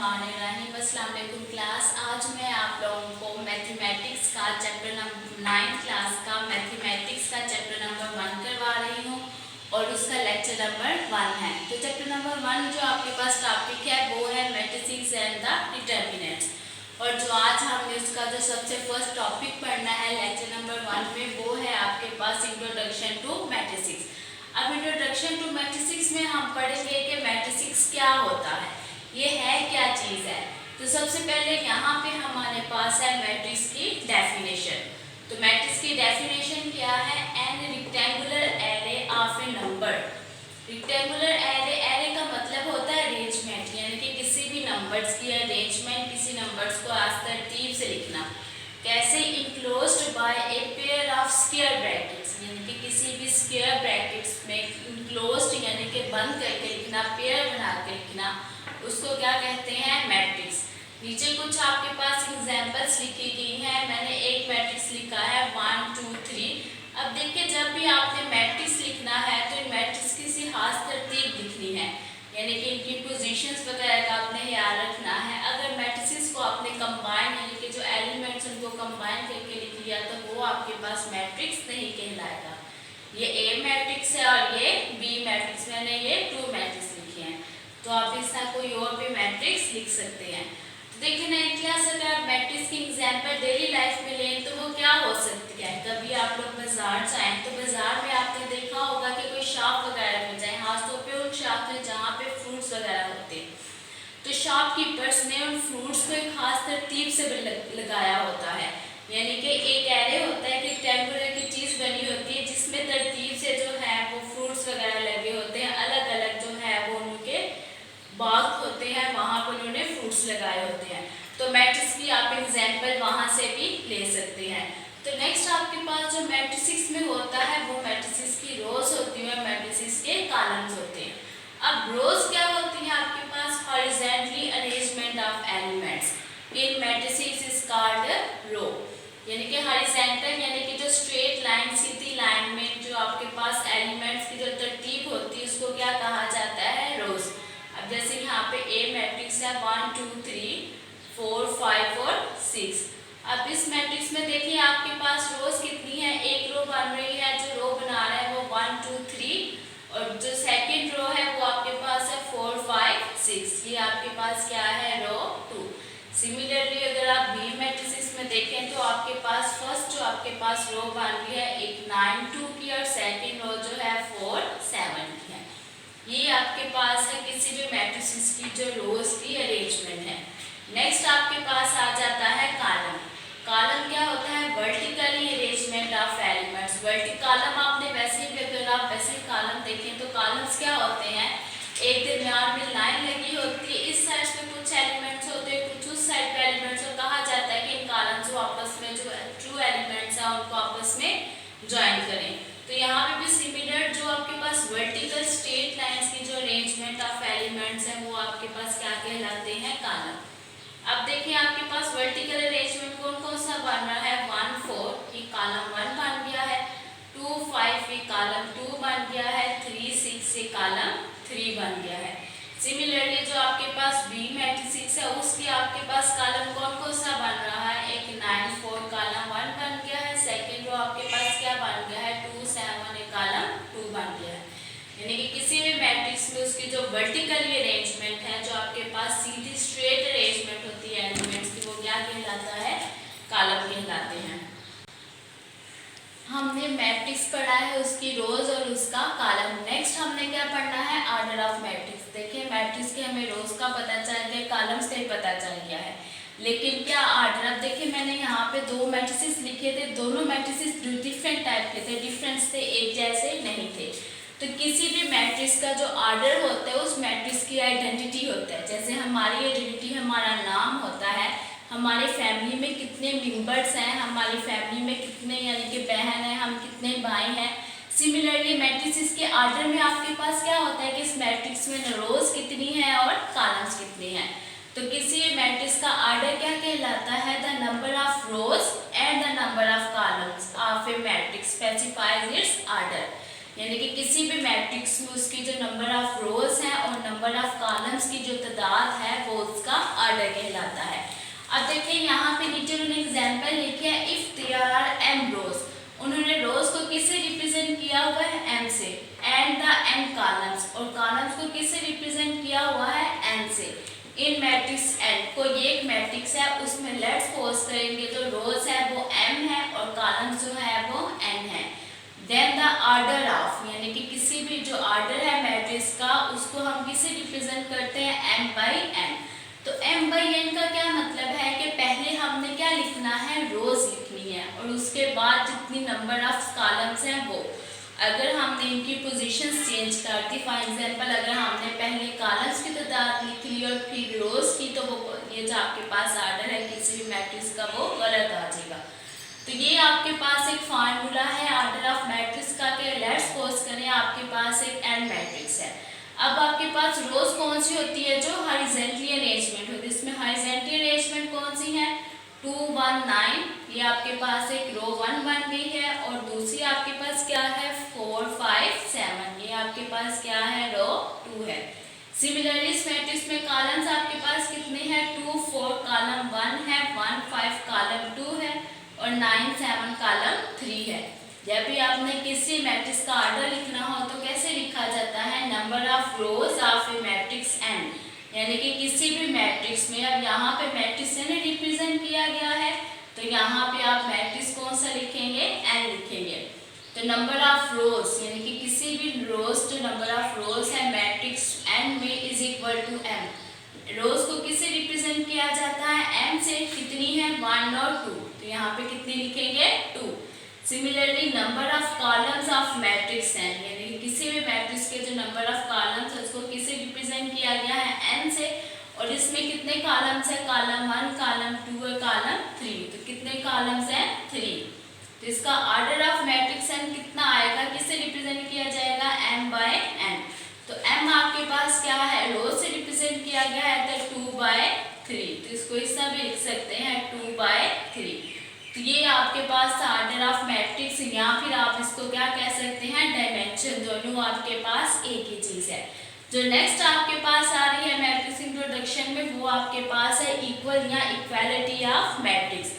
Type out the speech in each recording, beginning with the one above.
बिस्मिल्लाहिर्रहमानिर्रहीम। अस्सलाम वालेकुम क्लास। आज मैं आप लोगों को मैथमेटिक्स का चैप्टर नंबर 9th क्लास का मैथमेटिक्स का चैप्टर नंबर 1 करवा रही हूँ और उसका लेक्चर नंबर 1 है। तो चैप्टर नंबर 1 जो आपके पास टॉपिक है वो है मैट्रिसेस एंड द डिटर्मिनेंट्स। और जो आज हमने उसका जो सबसे फर्स्ट टॉपिक पढ़ना है लेक्चर नंबर 1 में वो है आपके पास इंट्रोडक्शन टू मैट्रिसेस। अब इंट्रोडक्शन टू मैट्रिसेस में हम पढ़ेंगे कि मैट्रिसेस क्या होता है, ये है क्या चीज़ है। तो सबसे पहले यहाँ पे हमारे पास है मैट्रिक्स की डेफिनेशन। तो मैट्रिक्स की डेफिनेशन क्या है? An rectangular array of a number. Rectangular array का मतलब होता है अरेंजमेंट, यानी कि किसी भी नंबर्स की अरेंजमेंट, किसी नंबर्स को आज तरतीब से लिखना। कैसे? Enclosed bye a pair of square brackets, यानी कि किसी भी स्क्वायर ब्रैकेट्स में इनक्लोज्ड यानी कि बंद करके लिखना, पेयर बना के लिखना, उसको क्या कहते हैं? मैट्रिक्स। नीचे कुछ आपके पास एग्जांपल्स लिखी गई हैं। मैंने एक मैट्रिक्स लिखा है 1 2 3। अब देखिए, जब भी आपने मैट्रिक्स लिखना है तो इन मैट्रिक्स की सी खास तरतीब लिखनी है, यानी कि इनकी पोजीशंस वगैरह का आपने ख्याल रखना है। अगर मैट्रिसेस को आपने कंबाइन यानी कि जो एलिमेंट्स उनको कंबाइन करके लिख लिया तो वो आपके पास मैट्रिक्स नहीं कहलाएगा। ये ए मैट्रिक्स है और ये बी मैट्रिक्स, मैंने ये 2 मैट्रिक्स लिखे हैं, तो आप इसका कोई और भी मैट्रिक्स लिख सकते हैं। तो देखिए ना, क्लास अगर आप मैट्रिक्स की एग्जांपल डेली लाइफ में लें तो वो क्या हो सकती है? कभी आप लोग बाजार जाएं तो बाजार में आपने देखा होगा कि कोई शॉप वगैरह में जाए, खासतौर पे उन शॉप में जहाँ पे फ्रूट्स वगैरह होते हैं, तो शॉपकीपर्स ने उन फ्रूट्स को एक खास तरतीब से लगाया होता है, यानी कि एक एरे होता है, एक रेक्टेंगुलर की चीज़ बनी होती है जिसमें तरतीब से जो है वो फ्रूट्स वगैरह लगे होते हैं, अलग अलग जो है वो उनके बाग होते हैं, वहाँ पर उन्होंने फ्रूट्स लगाए होते हैं। तो मैट्रिक्स की आप एग्जांपल वहाँ से भी ले सकते हैं। तो नेक्स्ट आपके पास जो मैट्रिसेस में होता है वो मैट्रिसेस की रोज होती है, मैट्रिसेस के कॉलम्स होते हैं। अब रोज क्या होती है आपके पास? Horizontally arrangement of elements in matrices is called row, यानी कि हॉरिजॉन्टल यानी कि जो स्ट्रेट लाइन, सीधी लाइन में जो आपके पास एलिमेंट्स की जो तरतीब होती है उसको क्या कहा जाता है? रोज। अब जैसे यहाँ पे ए मैट्रिक्स है 1 2 3 4 5 और 6। अब इस मैट्रिक्स में देखिए आपके पास रोज कितनी है? एक रो बन रही है, जो रो बना रहा है वो 1 2 3 और जो सेकंड रो है वो आपके पास है 4 5 6। ये आपके पास क्या है? रो 2। सिमिलरली अगर आप बी मैट्रिसेस में देखें तो आपके पास फर्स्ट जो आपके पास रो बन रही है एक 9 2 की और सेकंड रो जो है 4 7 की है। ये आपके पास है किसी भी मैट्रिसेस की जो रोज की अरेंजमेंट है। नेक्स्ट आपके पास आ जाता है कॉलम। कॉलम क्या होता है? Vertically arrangement of elements. Vertical column आपने वैसे भी अगर आप वैसे कॉलम देखें तो कॉलम्स क्या होते हैं? एक दरमियान में लाइन लगी होती है, इस साइड पे कुछ एलिमेंट्स होते हैं, कुछ उस साइड पे एलिमेंट्स, और कहा जाता है कि इन कॉलम्स को आपस में जो ट्रू एलिमेंट्स हैं उनको आपस में ज्वाइन करें। तो यहाँ पे भी सिमिलर जो आपके पास वर्टिकल स्ट्रेट लाइंस की जो अरेंजमेंट ऑफ एलिमेंट्स हैं वो आपके पास क्या कहलाते हैं? कॉलम। अब देखिए आपके पास वर्टिकल अरेंजमेंट कौन कौन सा बन रहा है? 1 4 ये कॉलम 1 बन गया है, 2 5 ये कॉलम 2 बन गया है, 3 6 ये कॉलम 3 बन गया है। सिमिलरली जो आपके पास बी मैट्रिक्स है उसके आपके पास कॉलम कौन कौन सा बन रहा है? एक 9 4 कॉलम 1 बन गया है, सेकेंड रो आपके पास क्या बन गया है? 2 7 ये कॉलम 2 बन गया है। यानी कि किसी भी मैट्रिक्स में उसकी जो वर्टिकली अरेंजमेंट है, जो आपके पास सीधी स्ट्रेट अरेंजमेंट होती है एलिमेंट्स की, वो क्या कहलाता है? कॉलम कहलाते हैं। हमने मैट्रिक्स पढ़ा है, उसकी रोज और उसका कॉलम। नेक्स्ट हमने क्या पढ़ना है? Order of matrix. देखिए मैट्रिक्स के हमें रोज का पता चल गया, कॉलम्स का भी पता चल गया है, लेकिन क्या ऑर्डर? अब देखिए मैंने यहाँ पे 2 मैट्रिसेस लिखे थे, दोनों मैट्रिसेस डिफरेंट टाइप के थे, डिफरेंस थे, एक जैसे नहीं थे। तो किसी भी मैट्रिक्स का जो ऑर्डर होता है उस मैट्रिक्स की आइडेंटिटी होता है। जैसे हमारी आइडेंटिटी हमारा नाम होता है, हमारे फैमिली में कितने मेंबर्स हैं, हमारी फैमिली में कितने यानी कि बहन हैं, हम कितने भाई हैं। सिमिलरली मैट्रिक्स के ऑर्डर में आपके पास क्या होता है कि इस मैट्रिक्स में रोज कितनी है और कॉलम्स कितने हैं। तो किसी मैट्रिक्स का ऑर्डर क्या कहलाता है? The number of rose and the number of columns of A matrix specifies it's order, यानी कि किसी किसी भी मैट्रिक्स में उसकी जो नंबर ऑफ रोज हैं और नंबर ऑफ कॉलम्स की जो तादाद है वो उसका ऑर्डर कहलाता है। अब देखिए यहाँ पे नीचे उन्होंने एग्जाम्पल लिखे है, इफ देयर आर m रोज, उन्होंने रोज को किससे रिप्रेजेंट किया हुआ है m से, एंड द m कॉलम्स, और कॉलम्स को किससे रिप्रेजेंट किया हुआ है n से, इन मैट्रिक्स n, कोई एक मैट्रिक्स है उसमें लेट्स सपोज करेंगे तो रोज है वो m है और कॉलम्स जो है वो n है। देन द ऑर्डर ऑफ, यानी कि किसी भी जो ऑर्डर है मैट्रिक्स का उसको हम किससे रिप्रेजेंट करते हैं m बाई n। तो m बाई n का क्या मतलब है कि पहले हमने क्या लिखना है, रोज लिखनी है, और उसके बाद जितनी नंबर ऑफ कॉलम्स हैं वो, अगर हमने इनकी पोजीशंस चेंज कर दी, फॉर एग्जांपल अगर हमने पहले कॉलम्स की तादाद लिख ली और फिर रोज की, तो वो ये जो आपके पास ऑर्डर है किसी भी मैट्रिक्स का वो गलत आ जाएगा। तो ये आपके पास एक फार्मूला है ऑर्डर ऑफ मैट्रिक्स का कि लेट्स सपोज करें आपके पास एक n मैट्रिक्स है। अब आपके पास रोज कौन सी होती है, जो हॉरिजॉन्टली अरेंजमेंट होती है, इसमें हॉरिजॉन्टली अरेंजमेंट कौन सी है, 2 1 9, ये आपके पास एक रो 1 बन गई है, और दूसरी आपके पास क्या है 4 5 7, ये आपके पास क्या है रो 2 है। सिमिलरली इस मैट्रिक्स में कॉलम्स आपके पास कितने हैं, 2 4 कॉलम 1 है, 1 5 कॉलम 2 है, और 9 7 कॉलम 3 है। जब भी आपने किसी मैट्रिक्स का ऑर्डर लिखना हो तो कैसे लिखा जाता है, number of rose of A matrix n, यानी कि किसी भी मैट्रिक्स में, अब यहाँ पे मैट्रिक्स ने रिप्रेजेंट किया गया है तो यहाँ पे आप मैट्रिक्स कौन सा लिखेंगे, n लिखेंगे। तो नंबर ऑफ रोज यानी कि किसी भी रोज जो नंबर ऑफ रोज है मैट्रिक्स n में इज इक्वल टू m। रोज को किससे रिप्रेजेंट किया जाता है, m से, कितनी है 1 और 2, तो यहाँ पे कितनी लिखेंगे 2। Similarly number of columns of matrix n, यानी किसी भी मैट्रिक्स के जो नंबर ऑफ कॉलम्स है उसको किससे रिप्रेजेंट किया गया है n से, और इसमें कितने कॉलम्स है, कॉलम 1 कॉलम 2 और कॉलम 3, तो कितने कॉलम्स हैं 3। तो इसका ऑर्डर ऑफ मैट्रिक्स n कितना आएगा, किससे रिप्रेजेंट किया जाएगा, m बाय n। तो m आपके पास क्या है, रोज से रिप्रेजेंट किया गया है तो 2 बाय 3, तो इसको इस तरह भी लिख सकते हैं 2 बाय 3। तो ये आपके पास था ऑर्डर ऑफ मैट्रिक्स, या फिर आप इसको क्या कह सकते हैं, डायमेंशन, दोनों आपके पास एक ही चीज है। जो नेक्स्ट आपके पास आ रही है मैट्रिक्स इंट्रोडक्शन में, वो आपके पास है इक्वल या इक्वालिटी ऑफ मैट्रिक्स।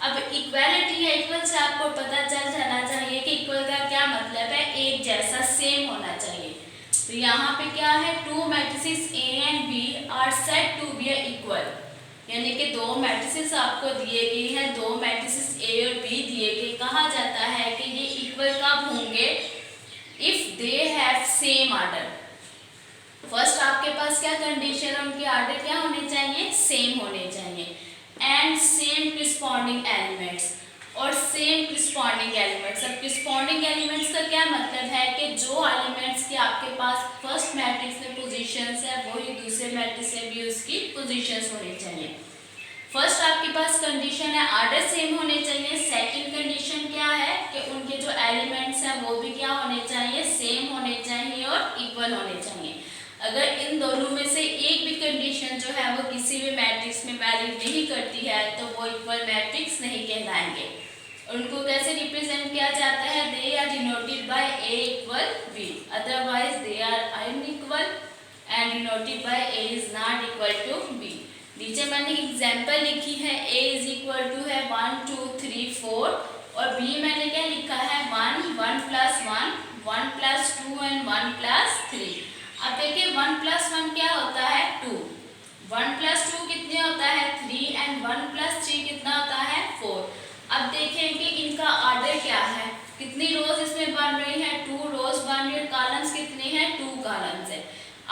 अब इक्वालिटी या इक्वल से आपको पता चल जाना चाहिए कि इक्वल का क्या मतलब है, एक जैसा, सेम होना चाहिए। तो यहाँ पे क्या है, 2 matrices A and B are said to be equal, यानी कि 2 मैट्रिसेस आपको दिए गए हैं, 2 मैट्रिसेस A और B दिए गए, कहा जाता है कि ये इक्वल कब होंगे, if they have same order. First आपके पास क्या कंडीशन है, उनके ऑर्डर क्या होने चाहिए, सेम होने चाहिए, एंड सेम कॉरस्पॉन्डिंग एलिमेंट्स, और सेम कॉरस्पॉन्डिंग एलिमेंट्स। अब कॉरस्पॉन्डिंग एलिमेंट्स का क्या मतलब है कि जो एलिमेंट्स के आपके पास फर्स्ट मैट्रिक्स में पोजीशंस है वही दूसरे मैट्रिक्स में भी उसकी पोजीशंस होनी चाहिए। फर्स्ट आपके पास कंडीशन है ऑर्डर सेम होने चाहिए। सेकंड कंडीशन क्या है कि उनके जो एलिमेंट्स हैं वो भी क्या होने चाहिए, सेम होने चाहिए और इक्वल होने चाहिए। अगर इन दोनों में से एक भी कंडीशन जो है वो किसी भी मैट्रिक्स में वैलिड नहीं करती है तो वो इक्वल मैट्रिक्स नहीं कहलाएंगे। उनको कैसे रिप्रेजेंट किया जाता है, they are denoted by A equal B, otherwise they are unequal and denoted by A is not equal to B। नीचे मैंने एग्जांपल लिखी है, A इज इक्वल टू है 1 2 3 4 और B मैंने क्या लिखा है 1 1 प्लस 1 1 प्लस 2 एंड 1 प्लस 3। अब देखिए 1 प्लस 1 क्या होता है 2, 1 प्लस 2 कितने होता है 3 एंड 1 प्लस 3 कितना होता है 4। अब देखें कि इनका ऑर्डर क्या है, कितनी रोज इसमें बन रही है 2 रोज बन रही है, कॉलम्स कितने हैं 2 कॉलम्स है।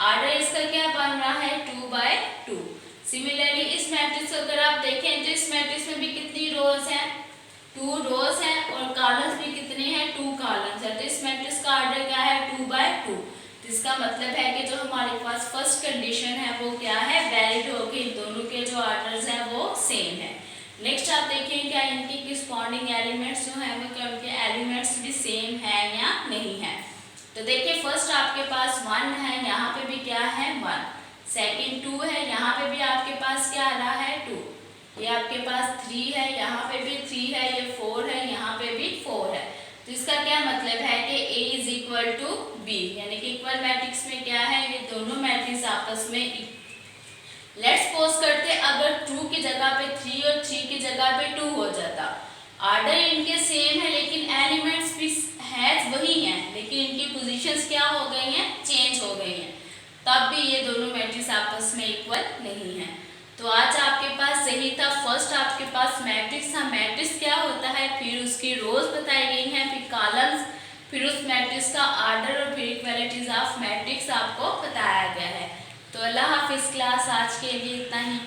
ऑर्डर इसका क्या बन रहा है 2 बाय 2। सिमिलरली इस मैट्रिक्स को अगर आप देखें तो इस मैट्रिक्स में भी कितनी रोज हैं 2 रोज हैं और कॉलम्स भी कितने हैं 2 कॉलम्स है। तो इस मैट्रिक्स का ऑर्डर क्या है 2 बाय 2। इसका मतलब है कि जो हमारे पास फर्स्ट कंडीशन है वो क्या है, वैलिड होगी, इन दोनों के जो ऑर्डर्स हैं वो सेम है। नेक्स्ट आप देखें क्या इनके कॉरस्पॉन्डिंग एलिमेंट्स जो है वो क्या उनके एलिमेंट्स भी सेम है या नहीं है। तो देखिए फर्स्ट आपके पास 1 है, यहाँ पे भी क्या है 1, सेकंड 2 है, यहाँ पे भी आपके पास क्या आ रहा है 2, ये आपके पास 3 है, यहाँ पे भी 3 है, ये 4 है, यहाँ पे भी 4 है। तो इसका क्या मतलब है कि A is equal to B, यानी कि इक्वल मैट्रिक्स में क्या है, ये दोनों मैट्रिक्स आपस में। लेट्स सपोज करते अगर 2 की जगह पे 3 और 3 की जगह पे 2 हो जाता। ऑर्डर इनके सेम है लेकिन एलिमेंट्स भी हैज वही हैं, लेकिन इनकी पोजीशंस क्या हो गई हैं, चेंज हो गई हैं, तब भी ये दोनों मैट्रिक्स आपस में इक्वल नहीं है। तो आज आपके पास सही था, फर्स्ट आपके पास मैट्रिक्स था, मैट्रिक्स क्या होता है, फिर उसकी रोज बताई गई हैं, फिर कॉलम्स, फिर उस मैट्रिक्स का ऑर्डर और फिर इक्वालिटीज ऑफ मैट्रिक्स आपको बताया गया है। तो अल्लाह हाफिज क्लास, आज के लिए इतना ही।